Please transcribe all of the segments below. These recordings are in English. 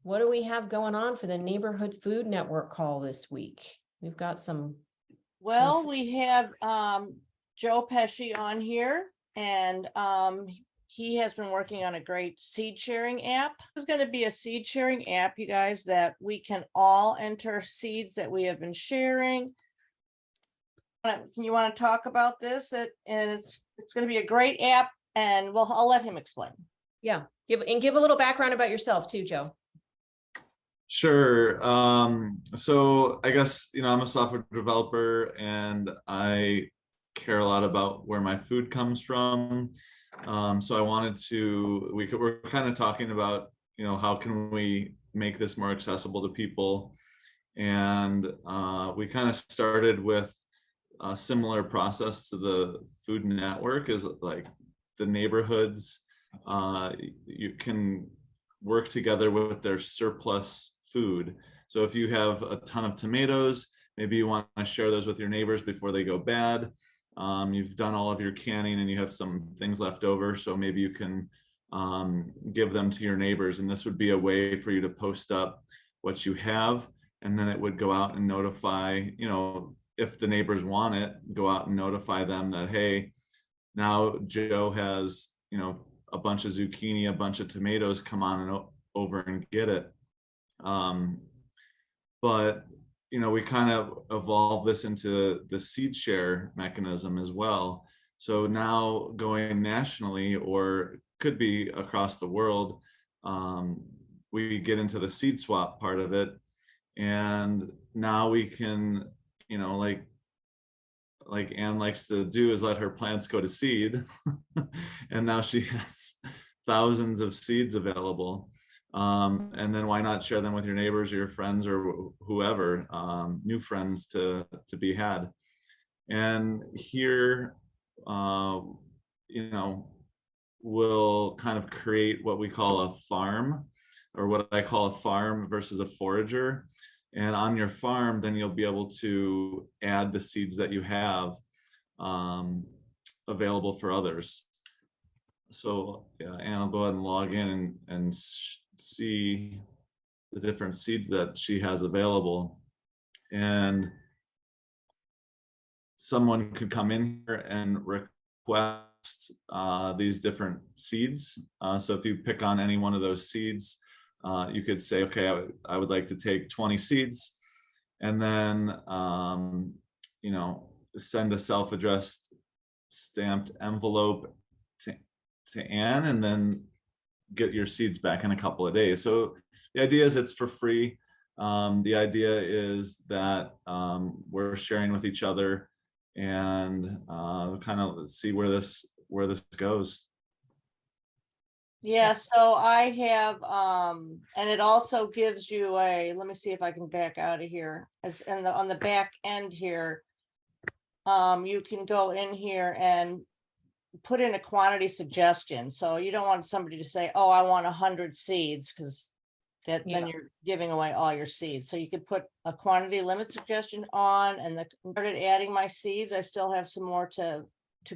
what do we have going on for the Neighborhood Food Network call this week? We've got some. Well, we have Joe Pesci on here, and he has been working on a great seed sharing app. There's going to be a seed sharing app, you guys, that we can all enter seeds that we have been sharing. Can you want to talk about this? And it's going to be a great app, and I'll let him explain. Yeah, give a little background about yourself too, Joe. Sure. So I guess, I'm a software developer and I care a lot about where my food comes from. So I wanted to, we're kind of talking about, how can we make this more accessible to people? And we kind of started with a similar process to the Food Network, is like the neighborhoods, you can work together with their surplus food. So if you have a ton of tomatoes, maybe you want to share those with your neighbors before they go bad. You've done all of your canning and you have some things left over, so maybe you can give them to your neighbors, and this would be a way for you to post up what you have, and then it would go out and notify, if the neighbors want it, go out and notify them that, hey, now Joe has, a bunch of zucchini, a bunch of tomatoes, come on and over and get it. But we kind of evolved this into the seed share mechanism as well. So now going nationally, or could be across the world, we get into the seed swap part of it, and now we can, like Anne likes to do, is let her plants go to seed. And now she has thousands of seeds available. And then why not share them with your neighbors or your friends or whoever, new friends to be had. And here, we'll kind of create what we call a farm, or what I call a farm versus a forager. And on your farm, then you'll be able to add the seeds that you have available for others. So yeah, Anne will go ahead and log in and see the different seeds that she has available. And someone could come in here and request these different seeds. So if you pick on any one of those seeds, you could say, okay, I would like to take 20 seeds, and then, send a self-addressed stamped envelope to Anne, and then get your seeds back in a couple of days. So the idea is it's for free. The idea is that we're sharing with each other, and kind of see where this goes. Yeah, so I have, and it also gives you let me see if I can back out of here. On the back end here, you can go in here and put in a quantity suggestion. So you don't want somebody to say, oh, I want 100 seeds, because then you're giving away all your seeds. So you could put a quantity limit suggestion on, and I started adding my seeds. I still have some more to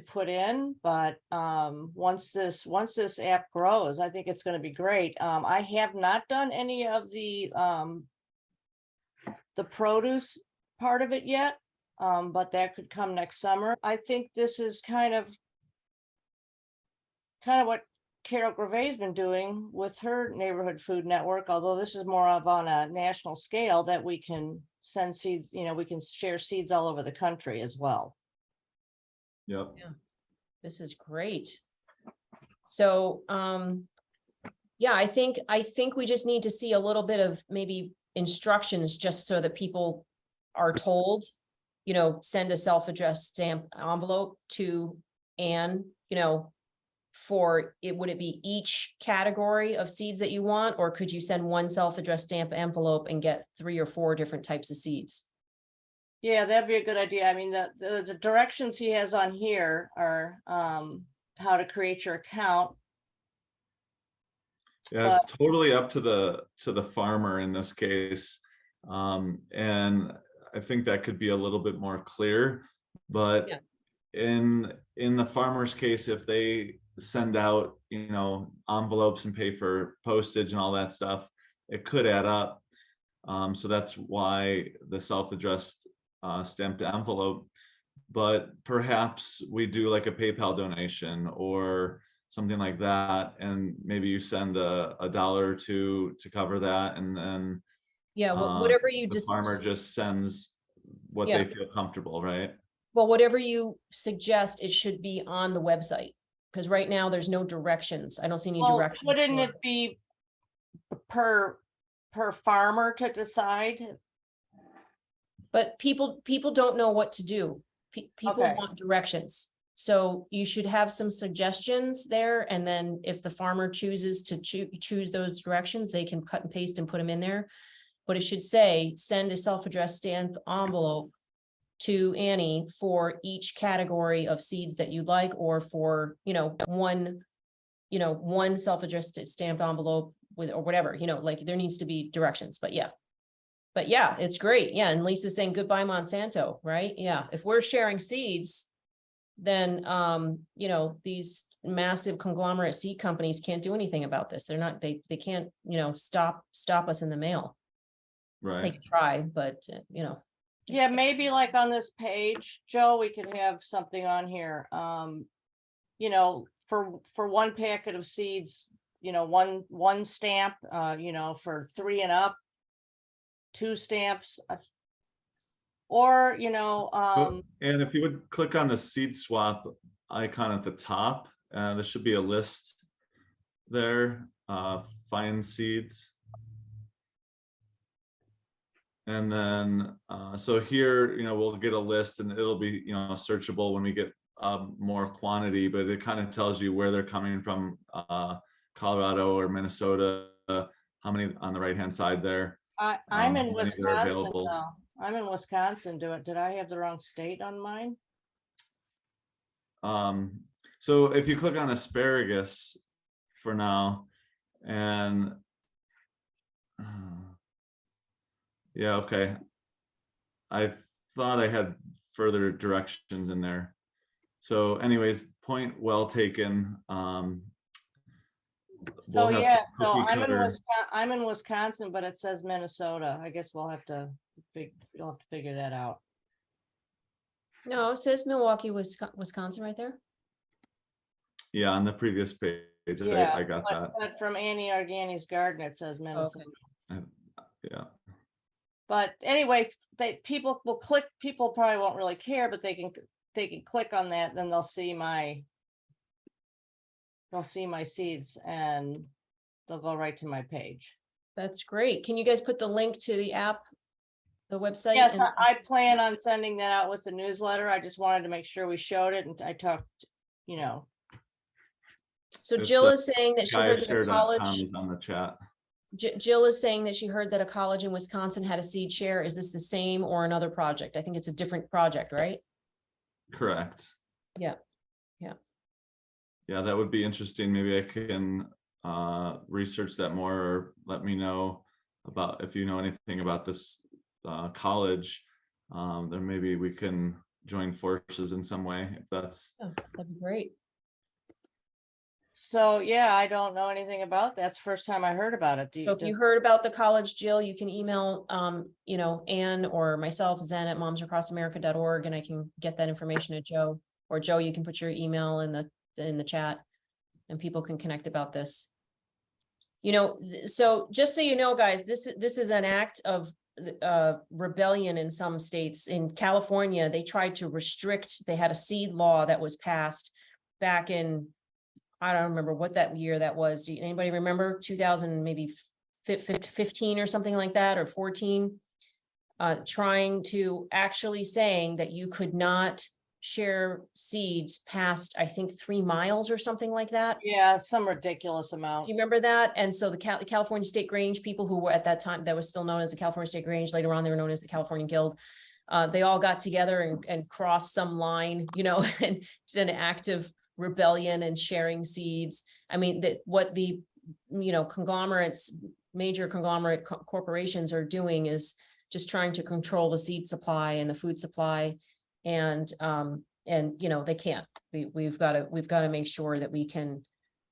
put in, but once this app grows, I think it's going to be great. I have not done any of the produce part of it yet, but that could come next summer. I think this is kind of what Carol Gervais has been doing with her Neighborhood Food Network, although this is more of on a national scale, that we can send seeds, we can share seeds all over the country as well. Yep. Yeah, this is great. So, yeah, I think we just need to see a little bit of maybe instructions, just so that people are told, send a self-addressed stamp envelope to Anne, for it. Would it be each category of seeds that you want, or could you send one self-addressed stamp envelope and get 3 or 4 different types of seeds? Yeah, that'd be a good idea. I mean, the directions he has on here are how to create your account. Yeah, it's totally up to the farmer in this case. And I think that could be a little bit more clear, but Yeah. in the farmer's case, if they send out, envelopes and pay for postage and all that stuff, it could add up. So that's why the self-addressed stamped envelope. But perhaps we do like a PayPal donation or something like that, and maybe you send a dollar or two to cover that, and then Yeah, whatever you the farmer just sends what Yeah. they feel comfortable, right? well, whatever you suggest, it should be on the website. Because right now there's no directions. I don't see any Well, directions. wouldn't for- it be per farmer to decide? But people don't know what to do. People Okay. want directions. So you should have some suggestions there, and then if the farmer chooses to choose those directions, they can cut and paste and put them in there. But it should say, send a self-addressed stamped envelope to Annie for each category of seeds that you'd like, or for, one self-addressed stamped envelope with, or whatever, like there needs to be directions, but yeah. But yeah, it's great. Yeah, and Lisa's saying goodbye Monsanto, right? Yeah, if we're sharing seeds, then these massive conglomerate seed companies can't do anything about this. They're not, they can't, stop us in the mail. They Right. can try, but Yeah, maybe like on this page, Joe, we could have something on here. For one packet of seeds, one stamp, for 3 and up, 2 stamps. Or, And if you would click on the seed swap icon at the top, there should be a list there, find seeds. And then, so here, we'll get a list, and it'll be, searchable when we get more quantity, but it kind of tells you where they're coming from, Colorado or Minnesota, how many on the right-hand side there. I'm in how many that are Wisconsin available. now. I'm in Wisconsin. Did I have the wrong state on mine? So if you click on asparagus for now, and yeah, okay. I thought I had further directions in there. So anyways, point well taken. So We'll have yeah, some so cookie cutter- I'm in Wisconsin, but it says Minnesota. I guess you'll have to figure that out. no, it says Milwaukee, Wisconsin right there. Yeah, on the previous page, Yeah, I got that. But from Annie Argani's garden, it says Minnesota. Yeah. But anyway, people will click, people probably won't really care, but they can click on that, then they'll see my seeds, and they'll go right to my page. That's great. Can you guys put the link to the app, the website? Yes, and- I plan on sending that out with the newsletter. I just wanted to make sure we showed it, and I talked, So It's, Jill is saying that she heard that a Skyscare.com college, is on the chat. Jill is saying that she heard that a college in Wisconsin had a seed share. Is this the same or another project? I think it's a different project, right? Correct. Yeah. Yeah, that would be interesting. Maybe I can research that more, or let me know about if you know anything about this college. Then maybe we can join forces in some way, if that's. Oh, that'd be great. So yeah, I don't know anything about that. It's the first time I heard about it. So if you heard about the college, Jill, you can email, Anne or myself, zen@momsacrossamerica.org, and I can get that information to Joe. Or Joe, you can put your email in the chat, and people can connect about this. So just so you know, guys, this is an act of rebellion in some states. In California, they tried to restrict, they had a seed law that was passed back in, I don't remember what that year that was. Anybody remember? 2000, maybe 15 or something like that, or 14, trying to actually saying that you could not share seeds past, I think, 3 miles or something like that. Yeah, some ridiculous amount. You remember that? And so the California State Grange people who were at that time, that was still known as the California State Grange, later on they were known as the California Guild. They all got together and crossed some line, and did an act of rebellion and sharing seeds. I mean, that what the, conglomerates, major conglomerate corporations are doing is just trying to control the seed supply and the food supply. And they can't. We've got to make sure that we can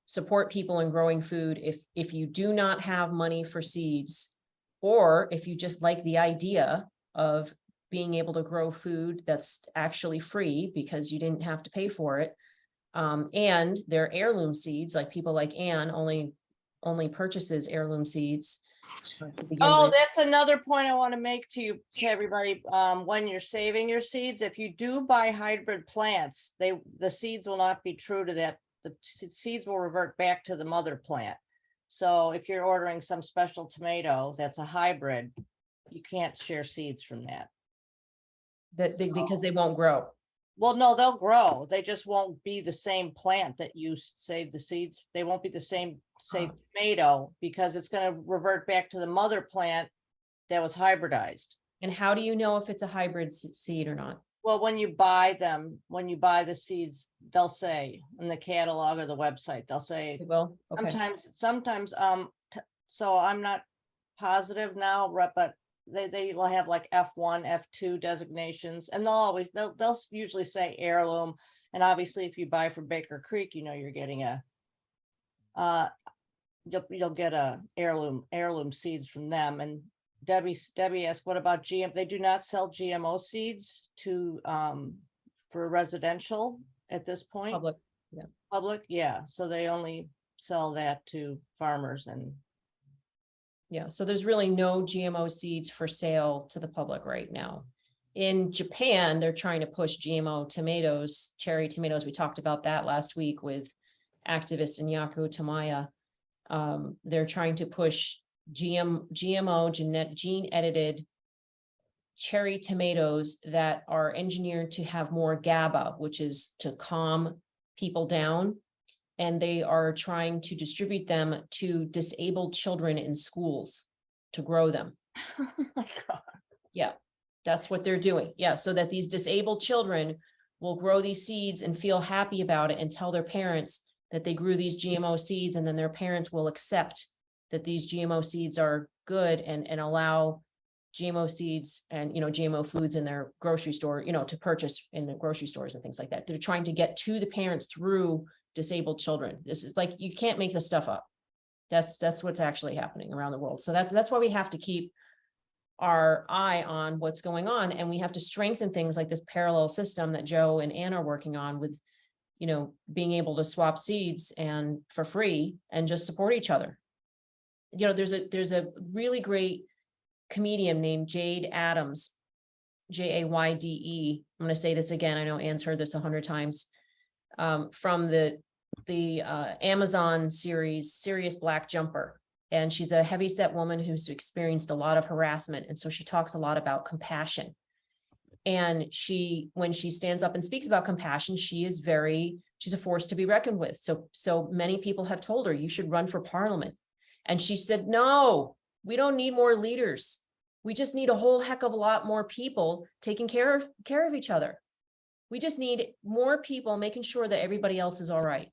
support people in growing food. If you do not have money for seeds, or if you just like the idea of being able to grow food that's actually free because you didn't have to pay for it. And they're heirloom seeds, like people like Anne only purchases heirloom seeds. To begin Oh, with. that's another point I want to make to you, to everybody, when you're saving your seeds, if you do buy hybrid plants, the seeds will not be true to that. The seeds will revert back to the mother plant. So if you're ordering some special tomato that's a hybrid, you can't share seeds from that. Because they won't grow. Well, no, they'll grow. They just won't be the same plant that you saved the seeds. They won't be the same, say, tomato, because it's going to revert back to the mother plant that was hybridized. And how do you know if it's a hybrid seed or not? Well, when you buy them, when you buy the seeds, they'll say in the catalog or the website, they'll say It will, okay, sometimes, so I'm not positive now, but they will have like F1, F2 designations, and they'll usually say heirloom. And obviously, if you buy from Baker Creek, you know you're getting you'll get a heirloom seeds from them. And Debbie asked, what about GM? They do not sell GMO seeds to for residential at this point. Public, yeah. So they only sell that to farmers. And yeah, so there's really no GMO seeds for sale to the public right now. In Japan, they're trying to push GMO tomatoes, cherry tomatoes. We talked about that last week with activist Inyako Tamaya. They're trying to push GMO gene edited cherry tomatoes that are engineered to have more GABA, which is to calm people down. And they are trying to distribute them to disabled children in schools to grow them. oh my God. Yeah, that's what they're doing. Yeah, so that these disabled children will grow these seeds and feel happy about it and tell their parents that they grew these GMO seeds, and then their parents will accept that these GMO seeds are good and allow GMO seeds and, GMO foods in their grocery store, to purchase in the grocery stores and things like that. They're trying to get to the parents through disabled children. This is like, you can't make this stuff up. That's what's actually happening around the world. So that's why we have to keep our eye on what's going on. And we have to strengthen things like this parallel system that Joe and Ann are working on with, being able to swap seeds and for free and just support each other. There's a really great comedian named Jade Adams, Jayde. I'm going to say this again. I know Ann's heard this 100 times. From the Amazon series, Serious Black Jumper. And she's a heavyset woman who's experienced a lot of harassment. And so she talks a lot about compassion. And when she stands up and speaks about compassion, she's a force to be reckoned with. So many people have told her, you should run for parliament. And she said, no, we don't need more leaders. We just need a whole heck of a lot more people taking care of each other. We just need more people making sure that everybody else is all right.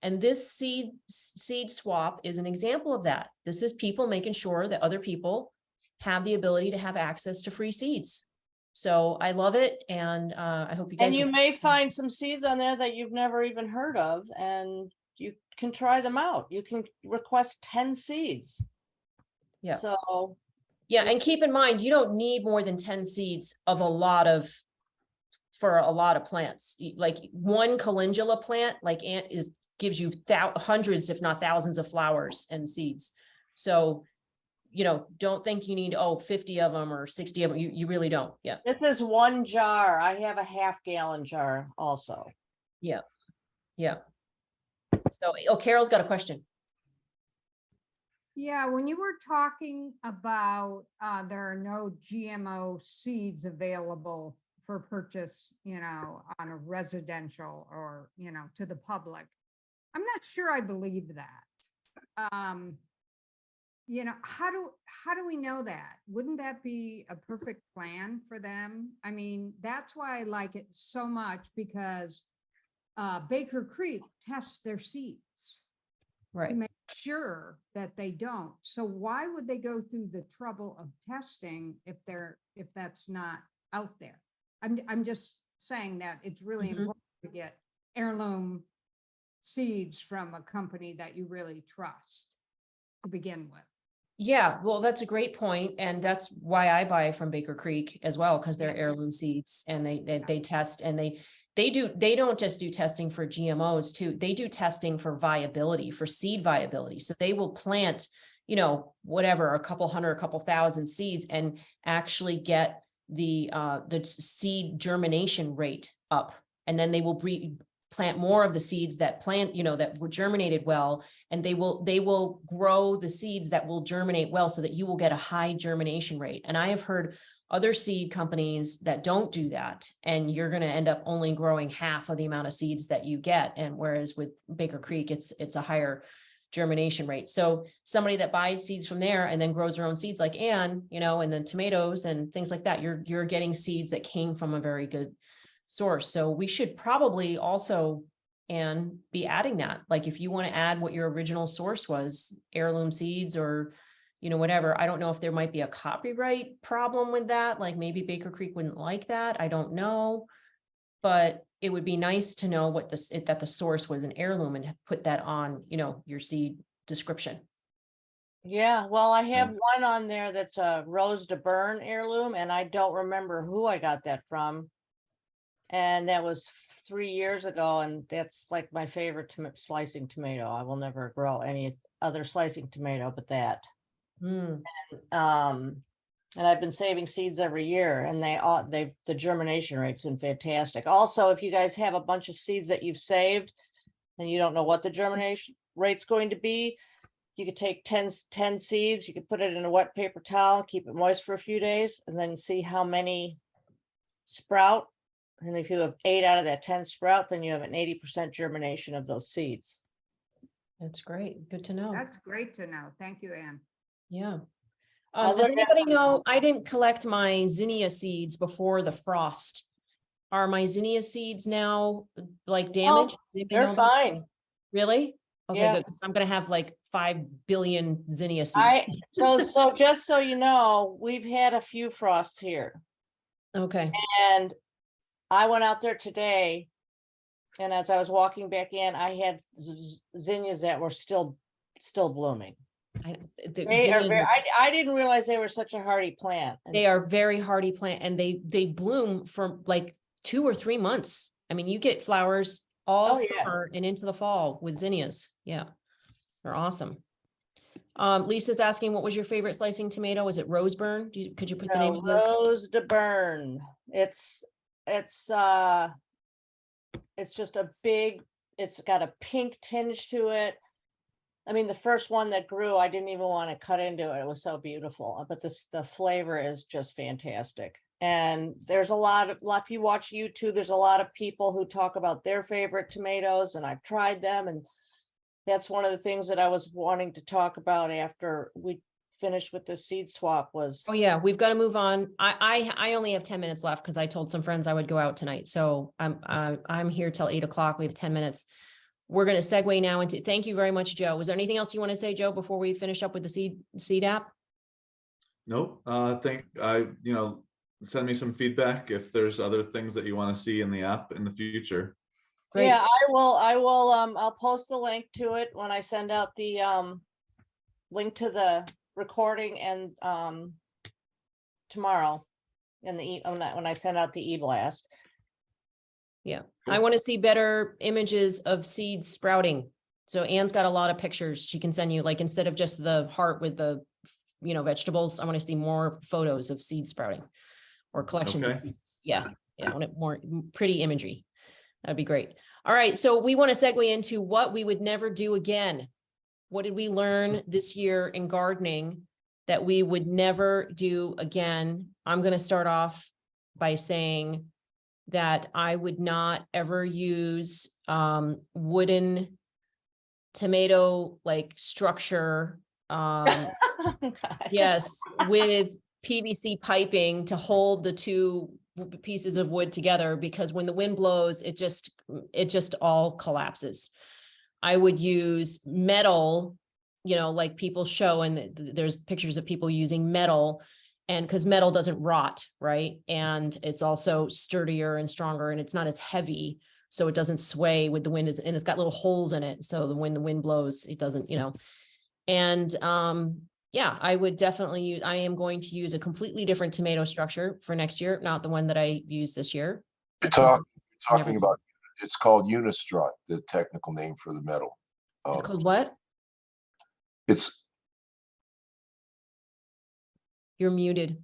And this seed swap is an example of that. This is people making sure that other people have the ability to have access to free seeds. So I love it. And I hope you guys. And you may find some seeds on there that you've never even heard of, and you can try them out. You can request 10 seeds. Yeah. So. Yeah. And keep in mind, you don't need more than 10 seeds for a lot of plants. Like one calendula plant, gives you hundreds, if not thousands of flowers and seeds. So, don't think you need, 50 of them or 60 of them. You really don't. Yeah. This is one jar. I have a half-gallon jar also. Yeah. Yeah. So, Carol's got a question. Yeah, when you were talking about there are no GMO seeds available for purchase, on a residential or, to the public, I'm not sure I believe that. How do we know that? Wouldn't that be a perfect plan for them? I mean, that's why I like it so much, because Baker Creek tests their seeds. Right. To make sure that they don't. So why would they go through the trouble of testing if that's not out there? I'm just saying that it's really important to get heirloom seeds from a company that you really trust to begin with. Yeah, well, that's a great point, and that's why I buy from Baker Creek as well, because they're heirloom seeds and they test and they don't just do testing for GMOs too. They do testing for viability, for seed viability. So they will plant, you know, whatever, a couple hundred, a couple thousand seeds and actually get the seed germination rate up. And then they will plant more of the seeds that plant, you know, that were germinated well, and they will grow the seeds that will germinate well so that you will get a high germination rate. And I have heard other seed companies that don't do that, and you're going to end up only growing half of the amount of seeds that you get. And whereas with Baker Creek, it's a higher germination rate. So somebody that buys seeds from there and then grows their own seeds like Anne, you know, and then tomatoes and things like that, you're getting seeds that came from a very good source. So we should probably also, Anne, be adding that. Like if you want to add what your original source was, heirloom seeds or, you know, whatever. I don't know if there might be a copyright problem with that. Like maybe Baker Creek wouldn't like that. I don't know. But it would be nice to know what that the source was an heirloom and put that on, you know, your seed description. Yeah, well, I have one on there that's a Rose de Bern heirloom, and I don't remember who I got that from. And that was 3 years ago, and that's like my favorite slicing tomato. I will never grow any other slicing tomato but that. Mm. And I've been saving seeds every year, and the germination rate's been fantastic. Also, if you guys have a bunch of seeds that you've saved and you don't know what the germination rate's going to be, you could take 10 seeds, you could put it in a wet paper towel, keep it moist for a few days, and then see how many sprout. And if you have 8 out of that 10 sprout, then you have an 80% germination of those seeds. That's great. Good to know. That's great to know. Thank you, Anne. Yeah. I'll Does look at anybody know, I didn't collect my zinnia seeds before the frost. Are my zinnia seeds now like damaged? Does anybody They're know that? fine. Really? Okay, Yeah. good. 'Cause I'm gonna have like 5 billion zinnia seeds. So just so you know, we've had a few frosts here, Okay, and I went out there today, and as I was walking back in, I had zinnias that were still blooming. the They are zinnias very, are- I didn't realize they were such a hardy plant. And they are very hardy plant, and they bloom for like 2 or 3 months. I mean, you get flowers all Oh, yeah. summer and into the fall with zinnias. Yeah, they're awesome. Lisa's asking, what was your favorite slicing tomato? Was it Roseburn? Could you put the name of the? Rose de Bern. It's just a big, it's got a pink tinge to it. I mean, the first one that grew, I didn't even want to cut into it. It was so beautiful, but the flavor is just fantastic. And there's if you watch YouTube, there's a lot of people who talk about their favorite tomatoes, and I've tried them. And that's one of the things that I was wanting to talk about after we finished with the seed swap was. Oh yeah, we've got to move on. I only have 10 minutes left because I told some friends I would go out tonight. So I'm here till 8 o'clock. We have 10 minutes. We're going to segue now into, thank you very much, Joe. Was there anything else you want to say, Joe, before we finish up with the seed app? Nope. Send me some feedback if there's other things that you want to see in the app in the future. Great. Yeah, I will, I'll post the link to it when I send out the link to the recording and tomorrow in the when I send out the e-blast. Yeah, I want to see better images of seeds sprouting. So Anne's got a lot of pictures she can send you, like instead of just the heart with the, vegetables, I want to see more photos of seed sprouting or collections of Okay. seeds. Yeah, I want it more pretty imagery. That'd be great. All right, so we want to segue into what we would never do again. What did we learn this year in gardening that we would never do again? I'm going to start off by saying that I would not ever use wooden tomato like structure. Yes, with PVC piping to hold the two pieces of wood together, because when the wind blows, it just all collapses. I would use metal, like people show, and there's pictures of people using metal, and because metal doesn't rot, right? And it's also sturdier and stronger, and it's not as heavy. so it doesn't sway with the wind and it's got little holes in it. So when the wind blows, it doesn't, and, yeah, I would definitely use, I am going to use a completely different tomato structure for next year, not the one that I used this year. You're That's something talking never- about, it's called Unistrut, the technical name for the metal. It's called what? It's, You're muted.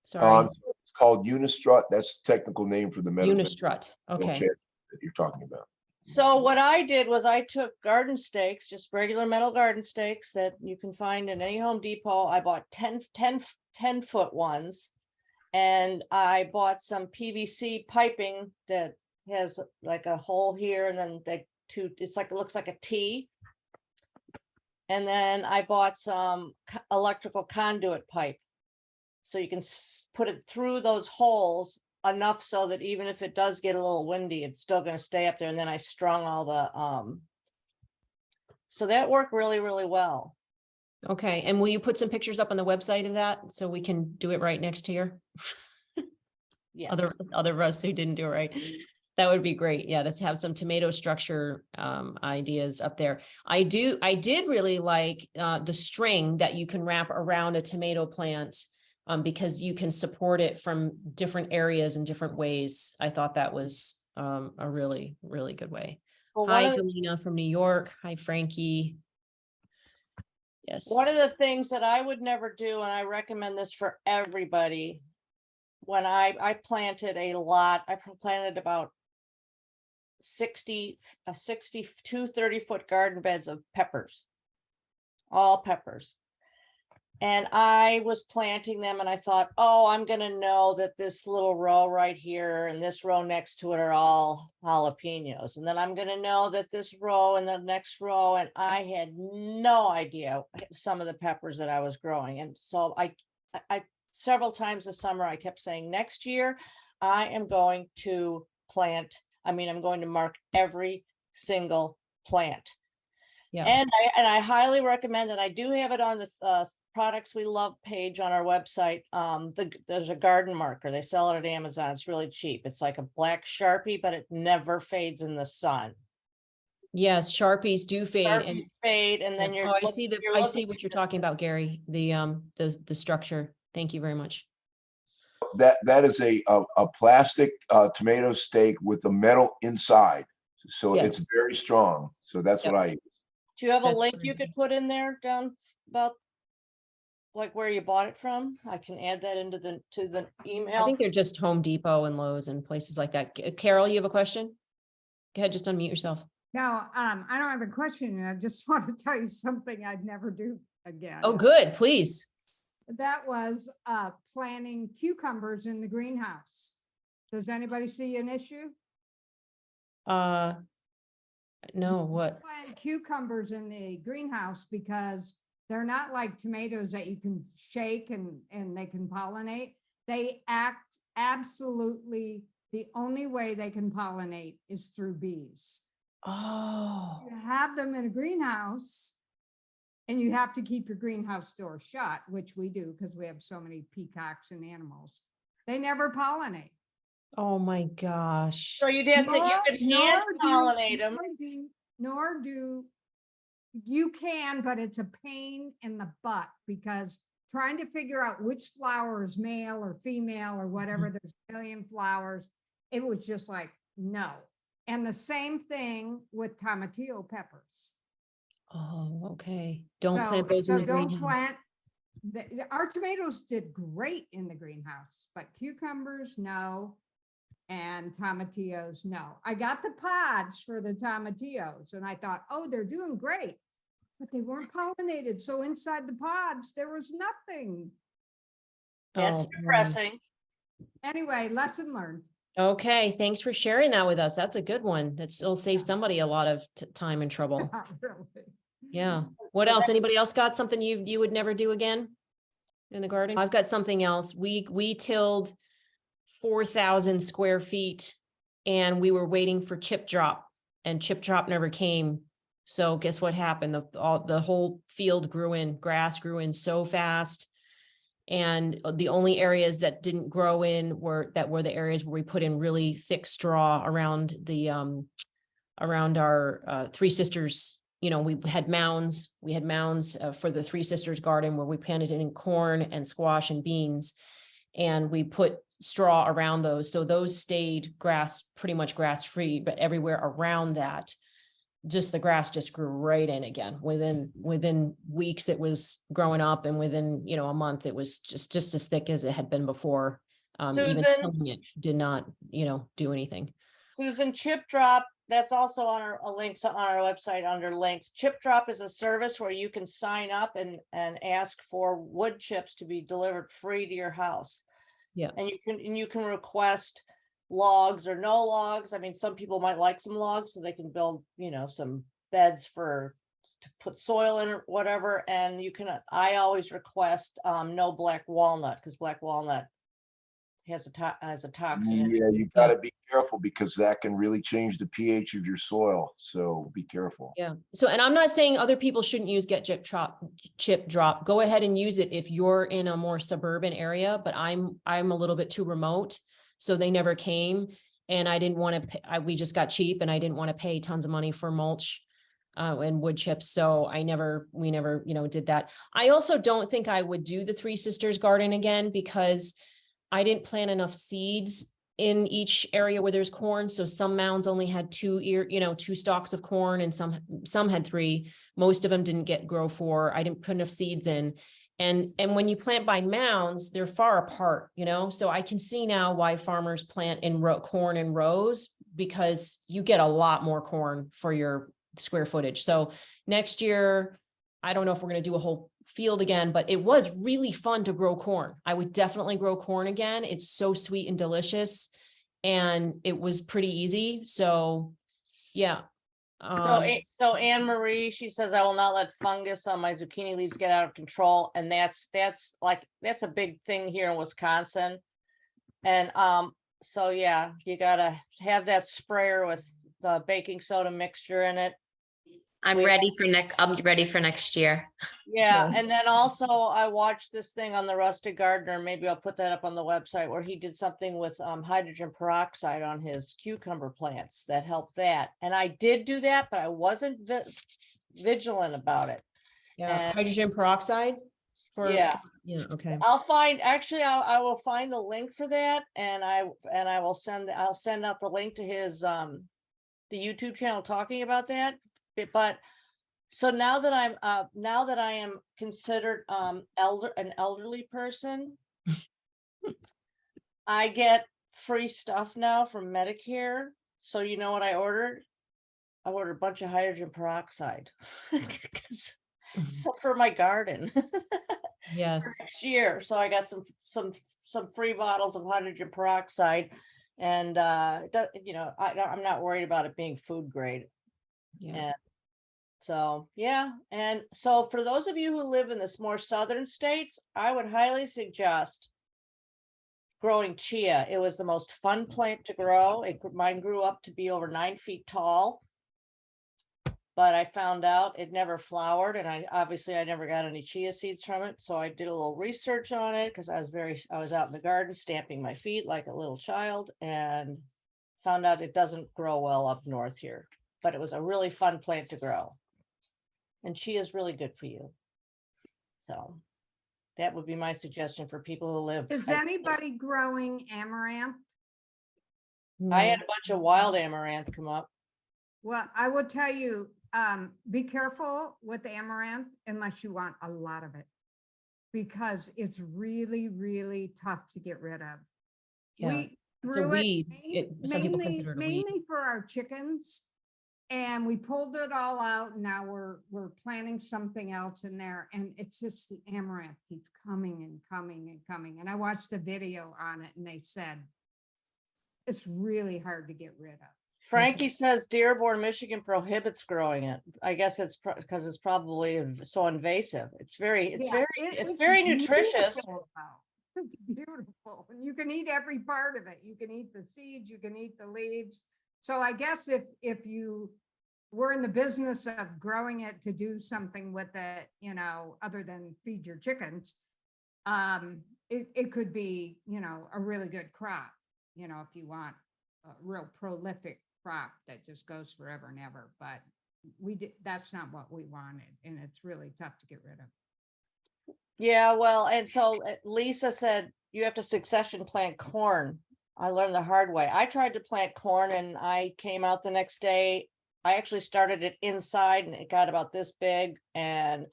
Sorry, it's called Unistrut. That's the technical name for the metal. Unistrut. Okay. chair That you're talking about. So what I did was I took garden stakes, just regular metal garden stakes that you can find in any Home Depot. I bought 10-foot ones. And I bought some PVC piping that has like a hole here and then it's like, it looks like a T. And then I bought some electrical conduit pipe. So you can put it through those holes enough so that even if it does get a little windy, it's still going to stay up there. And then I strung all the, so that worked really, really well. Okay. And will you put some pictures up on the website of that so we can do it right next to your Yes. other of us who didn't do it right? That would be great. Yeah, let's have some tomato structure ideas up there. I did really like the string that you can wrap around a tomato plant because you can support it from different areas in different ways. I thought that was a really, really good way. Well, Hi, Galina from New York. Hi, Frankie. Yes. one of the things that I would never do, and I recommend this for everybody, when I planted a lot, I planted about 62 30-foot garden beds of peppers, all peppers. And I was planting them and I thought, oh, I'm going to know that this little row right here and this row next to it are all jalapenos. And then I'm going to know that this row and the next row, and I had no idea some of the peppers that I was growing. And so I several times this summer, I kept saying, next year, I am going to I'm going to mark every single plant. Yeah. And I highly recommend that. I do have it on the Products We Love page on our website. There's a garden marker. They sell it at Amazon. It's really cheap. It's like a black Sharpie, but it never fades in the sun. Yes, Sharpies do fade. And Sharpies fade, and then oh, I see what you're talking about, Gary, the structure. Thank you very much. That is a plastic tomato stake with the metal inside. So Yes. it's very strong. So that's Yep. what I use. Do you have a That's link you great. could put in there down about like where you bought it from? I can add that into the I email. think they're just Home Depot and Lowe's and places like that. Carol, you have a question? Go ahead, just unmute yourself. No, I don't have a question. I just want to tell you something I'd never do again. Oh, good, please. That was planting cucumbers in the greenhouse. Does anybody see an issue? No, what? Plant cucumbers in the greenhouse because they're not like tomatoes that you can shake and they can pollinate. They act absolutely, the only way they can pollinate is through bees. Oh, You have them in a greenhouse and you have to keep your greenhouse door shut, which we do because we have so many peacocks and animals. They never pollinate. oh my gosh. So you'd have to, you could hand pollinate them. Nor do you can, but it's a pain in the butt because trying to figure out which flower is male or female or whatever, there's a million flowers. It was just like, no. And the same thing with tomatillo peppers. Oh, okay. Don't So- plant those in the don't greenhouse. plant. Our tomatoes did great in the greenhouse, but cucumbers, no. And tomatillos, no. I got the pods for the tomatillos and I thought, oh, they're doing great, but they weren't pollinated. So inside the pods, there was nothing. That's Oh, boy. depressing. Anyway, lesson learned. Okay, thanks for sharing that with us. That's a good one. That'll save somebody a lot of time and trouble. Not really. Yeah. What else? Anybody else got something you would never do again in the garden? I've got something else. We tilled 4,000 square feet and we were waiting for chip drop and chip drop never came. So guess what happened? The whole field grew in, grass grew in so fast. And the only areas that didn't grow in were the areas where we put in really thick straw around the around our Three Sisters. You know, we had mounds for the Three Sisters garden where we planted it in corn and squash and beans. And we put straw around those. So those stayed pretty much grass free, but everywhere around that, just the grass just grew right in again. Within weeks, it was growing up, and within, a month, it was just as thick as it had been before. Even Susan? killing it did not, do anything. Susan, Chip Drop, that's also on a link on our website under links. Chip Drop is a service where you can sign up and ask for wood chips to be delivered free to your house. Yeah. And you can request logs or no logs. I mean, some people might like some logs so they can build, some beds to put soil in or whatever. And I always request no black walnut, because black walnut has a toxin in it. Yeah, you gotta be careful because that can really change the pH of your soil. So be careful. Yeah. So, and I'm not saying other people shouldn't use Chip Drop. Go ahead and use it if you're in a more suburban area, but I'm a little bit too remote. So they never came, and I didn't want to, we just got cheap, and I didn't want to pay tons of money for mulch and wood chips. So we never, did that. I also don't think I would do the Three Sisters garden again, because I didn't plant enough seeds in each area where there's corn. So some mounds only had two stalks of corn, and some had 3. Most of them didn't grow 4. I didn't put enough seeds in. And when you plant by mounds, they're far apart, so I can see now why farmers plant corn in rows, because you get a lot more corn for your square footage. So next year, I don't know if we're going to do a whole field again, but it was really fun to grow corn. I would definitely grow corn again. It's so sweet and delicious, and it was pretty easy. So yeah. So Anne Marie, she says, I will not let fungus on my zucchini leaves get out of control. And that's a big thing here in Wisconsin. And so yeah, you gotta have that sprayer with the baking soda mixture in it. I'm ready for next year. Yeah, Nice. and then also I watched this thing on the Rustic Gardener. Maybe I'll put that up on the website, where he did something with hydrogen peroxide on his cucumber plants that helped that. And I did do that, but I wasn't vigilant about it. Yeah. And- Hydrogen peroxide Yeah. Yeah. Okay. I will find the link for that, and I'll send out the link to his the YouTube channel talking about that. But so now that I am considered an elderly person, I get free stuff now from Medicare. So you know what I ordered? I ordered a bunch of hydrogen peroxide so for my garden. Yes. Next year. So I got some free bottles of hydrogen peroxide, and I'm not worried about it being food grade. Yeah. And so, yeah. And so for those of you who live in this more southern states, I would highly suggest growing chia. It was the most fun plant to grow. Mine grew up to be over 9 feet tall, but I found out it never flowered, and I never got any chia seeds from it. So I did a little research on it, because I was out in the garden stamping my feet like a little child, and found out it doesn't grow well up north here, but it was a really fun plant to grow. And chia is really good for you. So that would be my suggestion for people who live. Is anybody growing amaranth? I had a bunch of wild amaranth come up. Well, I will tell you, be careful with amaranth unless you want a lot of it, because it's really, really tough to get rid of. Yeah. We It's a grew weed. it Some people consider it a weed. mainly for our chickens. And we pulled it all out. Now we're planting something else in there, and it's just the amaranth keeps coming and coming and coming. And I watched a video on it, and they said it's really hard to get rid of. Frankie says Dearborn, Michigan prohibits growing it. I guess it's because it's probably so invasive. It's very nutritious. Beautiful, though. It's beautiful. And you can eat every part of it. You can eat the seeds, you can eat the leaves. So I guess if you were in the business of growing it to do something with it, other than feed your chickens, it could be, you know, a really good crop, you know, if you want a real prolific crop that just goes forever and ever, but that's not what we wanted, and it's really tough to get rid of. Yeah, well, and so Lisa said you have to succession plant corn. I learned the hard way. I tried to plant corn and I came out the next day. I actually started it inside and it got about this big, and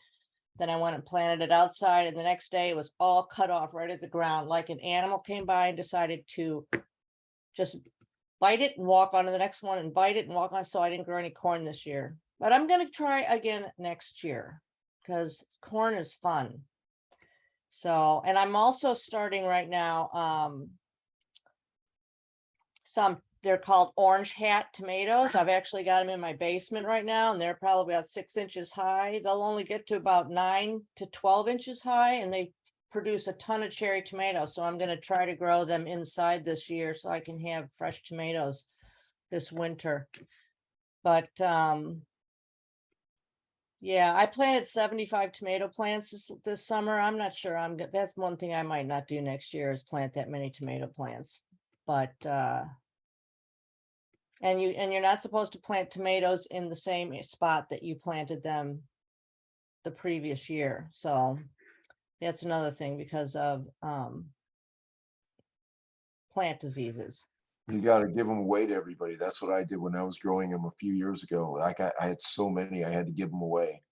then I went and planted it outside, and the next day it was all cut off right at the ground, like an animal came by and decided to just bite it and walk on to the next one and bite it and walk on. So I didn't grow any corn this year, but I'm gonna try again next year because corn is fun. So, and I'm also starting right now, they're called orange hat tomatoes. I've actually got them in my basement right now, and they're probably about 6 inches high. They'll only get to about 9 to 12 inches high, and they produce a ton of cherry tomatoes. So I'm going to try to grow them inside this year so I can have fresh tomatoes this winter. But yeah, I planted 75 tomato plants this summer. I'm not sure that's one thing I might not do next year is plant that many tomato plants. But and you're not supposed to plant tomatoes in the same spot that you planted them the previous year. So that's another thing because of plant diseases. You got to give them away to everybody. That's what I did when I was growing them a few years ago. I had so many, I had to give them away.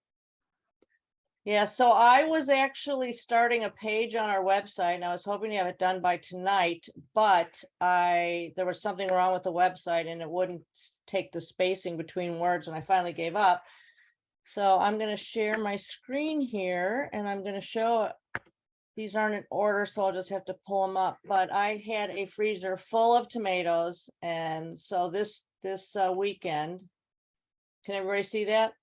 Yeah, so I was actually starting a page on our website and I was hoping to have it done by tonight, but there was something wrong with the website and it wouldn't take the spacing between words, and I finally gave up. So I'm going to share my screen here and I'm going to show, these aren't in order, so I'll just have to pull them up, but I had a freezer full of tomatoes. And so this weekend, can everybody see that?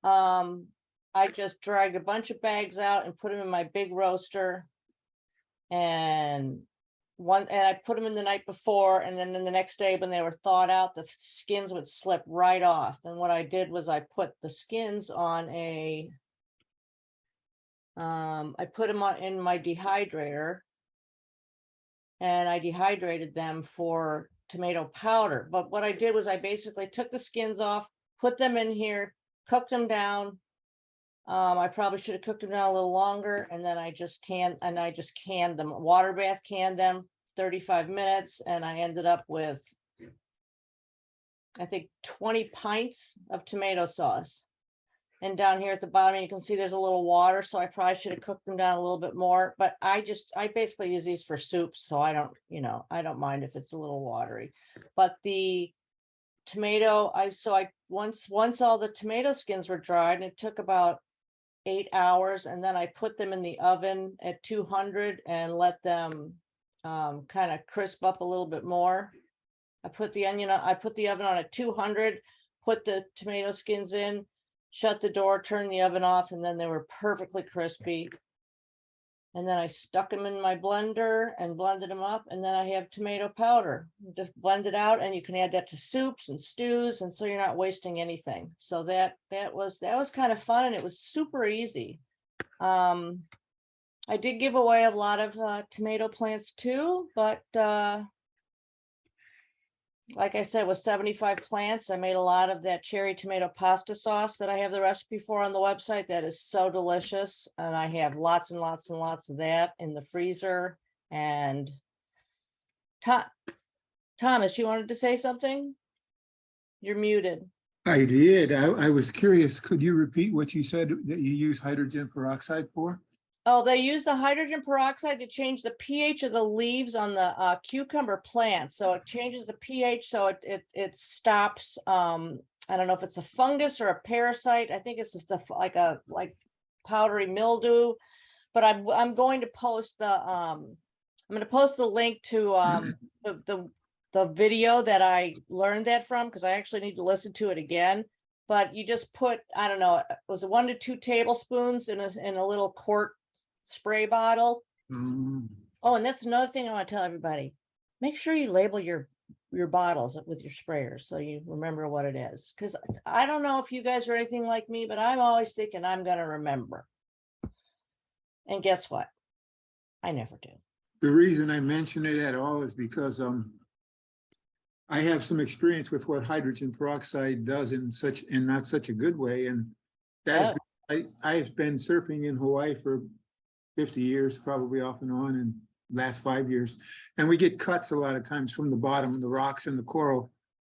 I just dragged a bunch of bags out and put them in my big roaster, and I put them in the night before, and then the next day when they were thawed out, the skins would slip right off. And what I did was I put the skins on I put them in my dehydrator, and I dehydrated them for tomato powder. But what I did was I basically took the skins off, put them in here, cooked them down. I probably should have cooked them down a little longer, and then I just canned them, water bath canned them 35 minutes, and I ended up with, I think, 20 pints of tomato sauce. And down here at the bottom, you can see there's a little water, so I probably should have cooked them down a little bit more, but I basically use these for soups, so I don't mind if it's a little watery. But the tomato, once all the tomato skins were dried, and it took about 8 hours, and then I put them in the oven at 200 and let them kind of crisp up a little bit more. I put the oven on at 200, put the tomato skins in, shut the door, turned the oven off, and then they were perfectly crispy. And then I stuck them in my blender and blended them up, and then I have tomato powder. Just blend it out, and you can add that to soups and stews, and so you're not wasting anything. So that was kind of fun, and it was super easy. I did give away a lot of tomato plants too, but like I said, with 75 plants, I made a lot of that cherry tomato pasta sauce that I have the recipe for on the website. That is so delicious. And I have lots and lots and lots of that in the freezer. And Thomas, you wanted to say something? You're muted. I did. I was curious. Could you repeat what you said that you use hydrogen peroxide for? Oh, they use the hydrogen peroxide to change the pH of the leaves on the cucumber plant. So it changes the pH, so it stops. I don't know if it's a fungus or a parasite. I think it's just like powdery mildew. But I'm going to post the link to the video that I learned that from, because I actually need to listen to it again. But you just put, I don't know, it was 1 to 2 tablespoons in a little quart spray bottle. Oh, and that's another thing I want to tell everybody. Make sure you label your bottles with your sprayers so you remember what it is. Because I don't know if you guys are anything like me, but I'm always thinking I'm going to remember. And guess what? I never do. The reason I mention it at all is because I have some experience with what hydrogen peroxide does in not such a good way. And that's, I've been surfing in Hawaii for 50 years, probably off and on, and last 5 years. And we get cuts a lot of times from the bottom, the rocks and the coral.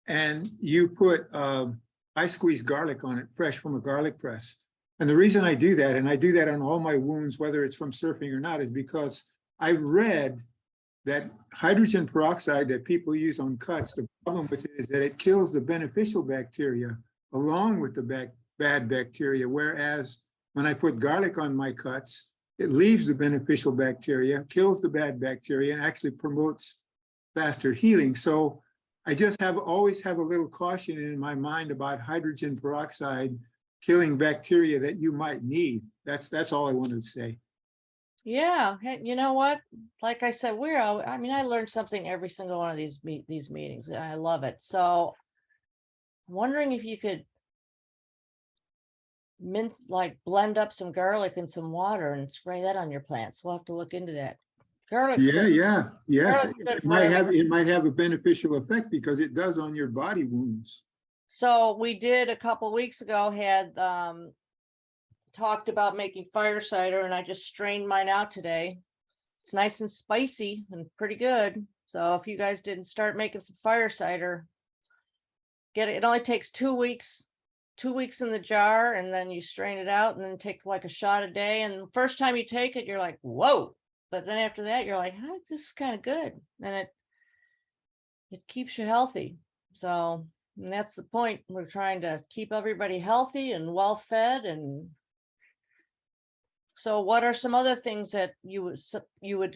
And you put, I squeeze garlic on it, fresh from a garlic press. And the reason I do that, and I do that on all my wounds, whether it's from surfing or not, is because I read that hydrogen peroxide that people use on cuts, the problem with it is that it kills the beneficial bacteria along with the bad bacteria. Whereas when I put garlic on my cuts, it leaves the beneficial bacteria, kills the bad bacteria, and actually promotes faster healing. So I just always have a little caution in my mind about hydrogen peroxide killing bacteria that you might need. That's all I wanted to say. Yeah, hey, you know what? Like I said, I mean, I learned something every single one of these meetings, and I love it. So I'm wondering if you could blend up some garlic and some water and spray that on your plants. We'll have to look into that. Garlic's good. Yes. Garlic's good It for might everything. have a beneficial effect because it does on your body wounds. So we did a couple weeks ago, had talked about making fire cider, and I just strained mine out today. It's nice and spicy and pretty good. So if you guys didn't start making some fire cider, get it. It only takes 2 weeks, 2 weeks in the jar, and then you strain it out and then take like a shot a day. And the first time you take it, you're like, whoa. But then after that, you're like, huh, this is kind of good. And it keeps you healthy. So, and that's the point. We're trying to keep everybody healthy and well fed. And so what are some other things that you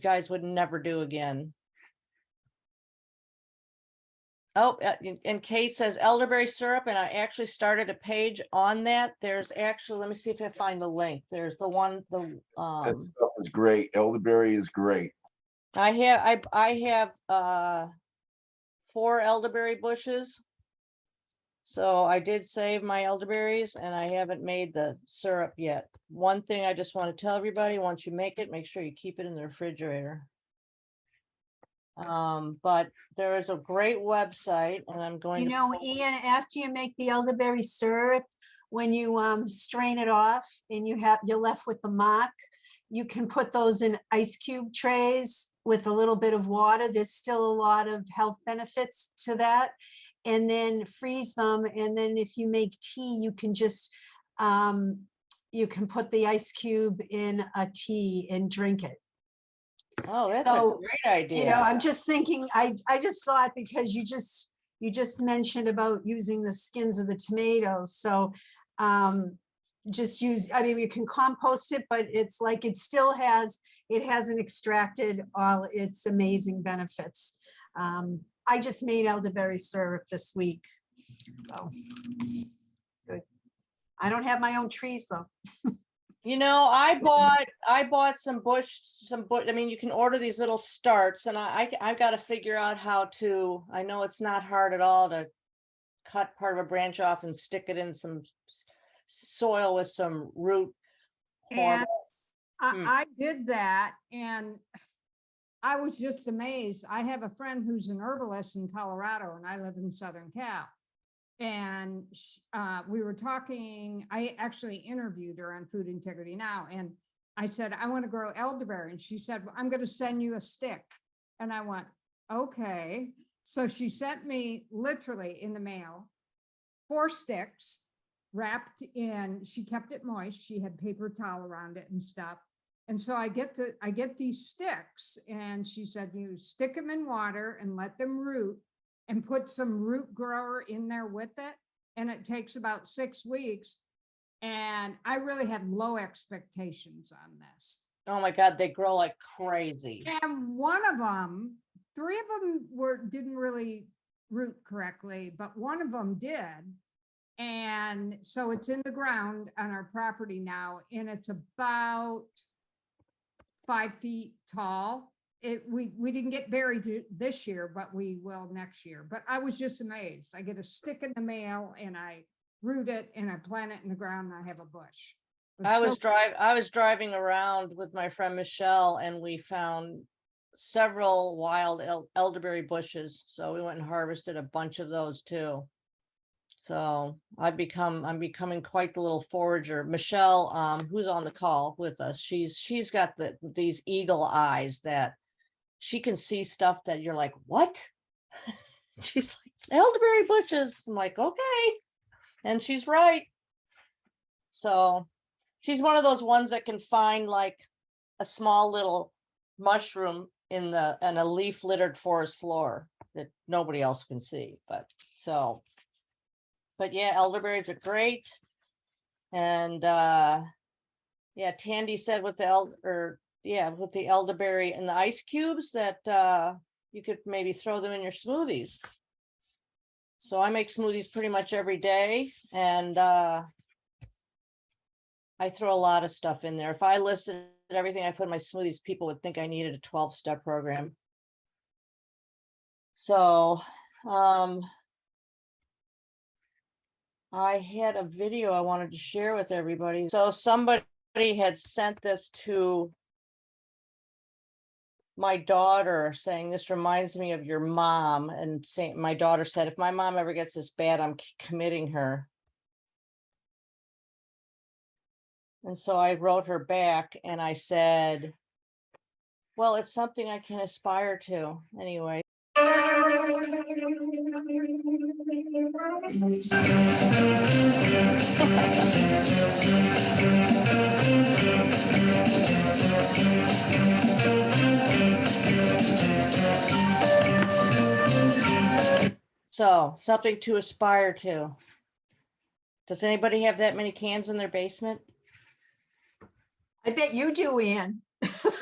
guys would never do again? Oh, and Kate says elderberry syrup, and I actually started a page on that. There's actually, let me see if I find the link. There's the one, That stuff is great. Elderberry is great. I have 4 elderberry bushes. So I did save my elderberries, and I haven't made the syrup yet. One thing I just want to tell everybody, once you make it, make sure you keep it in the refrigerator. But there is a great website, and I'm going You to. know, Ian, after you make the elderberry syrup, when you strain it off and you're left with the mock, you can put those in ice cube trays with a little bit of water. There's still a lot of health benefits to that. And then freeze them. And then if you make tea, you can just, you can put the ice cube in a tea and drink it. Oh, that's a So, great idea. You know, I'm just thinking, I just thought, because you just mentioned about using the skins of the tomatoes. So just use, I mean, you can compost it, but it's like, it hasn't extracted all its amazing benefits. I just made elderberry syrup this week. So good. I don't have my own trees though. You know, I bought some bush, I mean, you can order these little starts, and I've got to figure out how to, I know it's not hard at all to cut part of a branch off and stick it in some soil with some root. And hormone. I did that, and I was just amazed. I have a friend who's an herbalist in Colorado, and I live in Southern Cal. And we were talking, I actually interviewed her on Food Integrity Now, and I said, I want to grow elderberry. And she said, well, I'm going to send you a stick. And I went, okay. So she sent me literally in the mail 4 sticks wrapped in, she kept it moist. She had paper towel around it and stuff. And so I get these sticks, and she said, you stick them in water and let them root, and put some root grower in there with it. And it takes about 6 weeks. And I really had low expectations on this. Oh my God, they grow like crazy. And one of them, 3 of them didn't really root correctly, but one of them did. And so it's in the ground on our property now, and it's about 5 feet tall. We didn't get buried this year, but we will next year. But I was just amazed. I get a stick in the mail, and I root it, and I plant it in the ground, and I have a bush. I was driving around with my friend Michelle and we found several wild elderberry bushes. So we went and harvested a bunch of those too. So I'm becoming quite the little forager. Michelle, who's on the call with us, she's got these eagle eyes that she can see stuff that you're like, what? She's like, elderberry bushes. I'm like, okay. And she's right. So she's one of those ones that can find like a small little mushroom in a leaf littered forest floor that nobody else can see. But yeah, elderberries are great. And yeah, Tandy said with the with the elderberry and the ice cubes that you could maybe throw them in your smoothies. So I make smoothies pretty much every day, and I throw a lot of stuff in there. If I listed everything I put in my smoothies, people would think I needed a 12-step program. So I had a video I wanted to share with everybody. So somebody had sent this to my daughter saying, this reminds me of your mom. And saying, my daughter said, if my mom ever gets this bad, I'm committing her. And so I wrote her back and I said, well, it's something I can aspire to anyway. So something to aspire to. Does anybody have that many cans in their basement? I bet you do, Ann.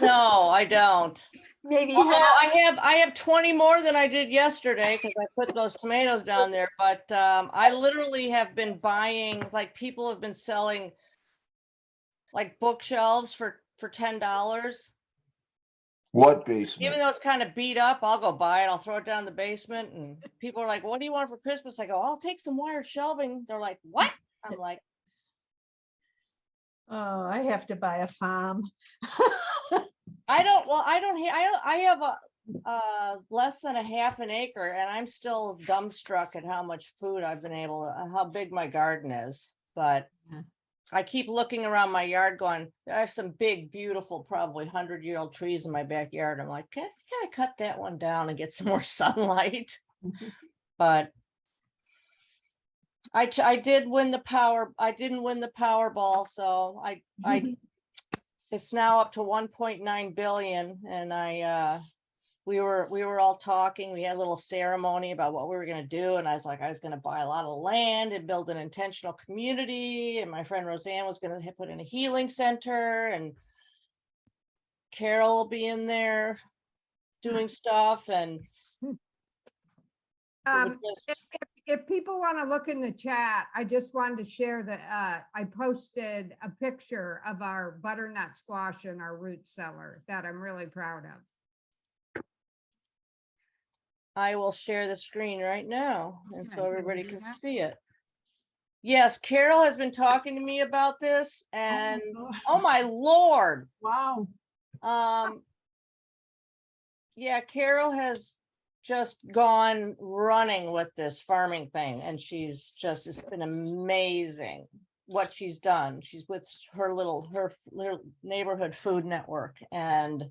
No, I don't. Maybe Although half. I have 20 more than I did yesterday because I put those tomatoes down there. But I literally have been buying, like people have been selling like bookshelves for $10. What Even basement? though it's kind of beat up, I'll go buy it. I'll throw it down in the basement. And people are like, what do you want for Christmas? I go, I'll take some wire shelving. They're like, what? I'm like, Oh, I have to buy a farm. I have a less than a half an acre and I'm still dumbstruck at how much food I've been able to, how big my garden is. But Yeah. I keep looking around my yard going, I have some big, beautiful, probably 100-year-old trees in my backyard. I'm like, can I cut that one down and get some more sunlight? But I did win the I didn't win the Powerball, so I it's now up to 1.9 billion. And we were all talking. We had a little ceremony about what we were going to do. And I was like, I was going to buy a lot of land and build an intentional community. And my friend Roseanne was going to put in a healing center. And Carol will be in there doing stuff. And it was just- If people want to look in the chat, I just wanted to share that I posted a picture of our butternut squash and our root cellar that I'm really proud of. I will share the screen right now. And so Okay, everybody do can that. see it. Yes, Carol has been talking to me about this. And oh my Lord. Wow. Yeah, Carol has just gone running with this farming thing, and it's been amazing what she's done. She's with her little neighborhood food network, and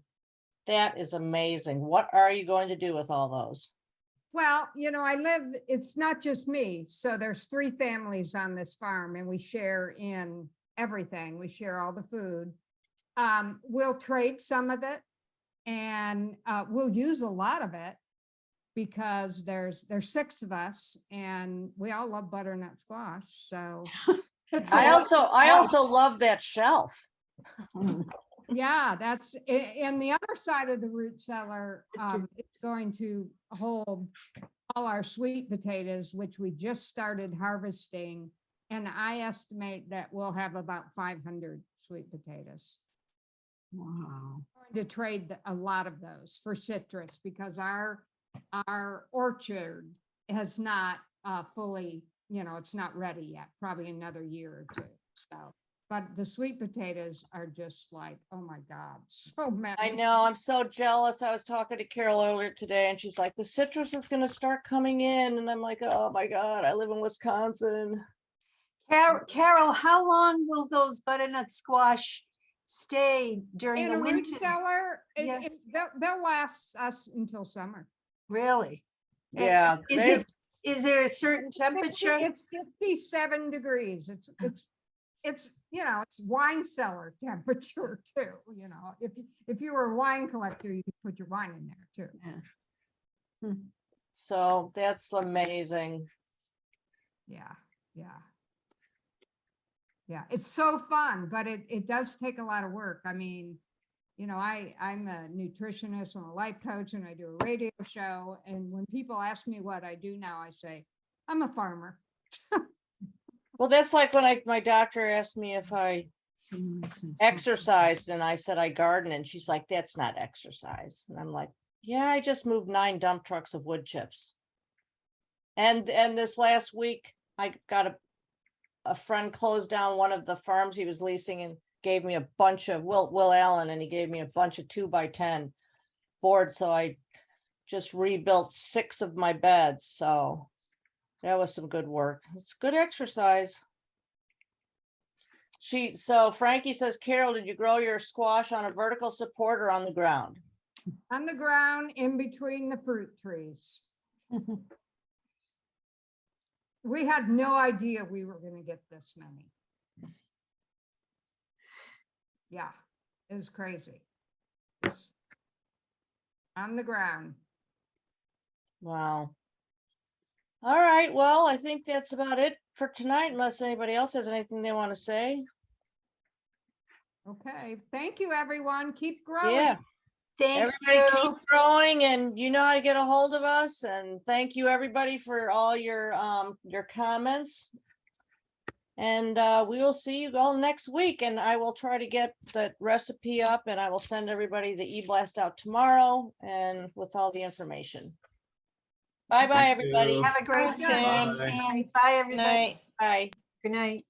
that is amazing. What are you going to do with all those? Well, it's not just me. So there's 3 families on this farm and we share in everything. We share all the food. We'll trade some of it and we'll use a lot of it because there's 6 of us and we all love butternut squash. So I also love that shelf. yeah, that's and the other side of the root cellar. It's going to hold all our sweet potatoes, which we just started harvesting. And I estimate that we'll have about 500 sweet potatoes. Wow. I'm going to trade a lot of those for citrus because our orchard has not fully, it's not ready yet, probably another year or 2. So, but the sweet potatoes are just like, oh my God, so many. I know, I'm so jealous. I was talking to Carol earlier today and she's like, the citrus is gonna start coming in. And I'm like, oh my God, I live in Wisconsin. Carol, how long will those butternut squash stay during In the a root winter? cellar, Yeah. they'll last us until summer. Really? And Yeah. Is there a certain 50 temperature? It's 57 degrees. It's, you know, it's wine cellar temperature too, you know. If you were a wine collector, you could put your wine in there too. So that's amazing. Yeah, yeah. Yeah, it's so fun, but it does take a lot of work. I mean, you know, I'm a nutritionist and a life coach and I do a radio show. And when people ask me what I do now, I say, I'm a farmer. Well, that's like when my doctor asked me if I exercised and I said I garden and she's like, that's not exercise. And I'm like, yeah, I just moved 9 dump trucks of wood chips. And this last week I got a friend closed down one of the farms he was leasing and gave me a bunch of Will Allen, and he gave me a bunch of 2x10 boards. So I just rebuilt 6 of my beds. So that was some good work. It's good exercise. So Frankie says, Carol, did you grow your squash on a vertical support or on the ground? On the ground in between the fruit trees. We had no idea we were going to get this many. Yeah, it was crazy. Just on the ground. Wow. All right, well, I think that's about it for tonight, unless anybody else has anything they want to say. Okay, thank you, everyone. Keep growing. Yeah, Thank everybody you. keep growing, and you know how to get a hold of us. And thank you, everybody, for all your comments. And we will see you all next week. And I will try to get that recipe up, and I will send everybody the e-blast out tomorrow and with all the information. Bye, Thank everybody. you. Have a great Bye. time. Bye. And bye, everybody. Night. Bye. Good night.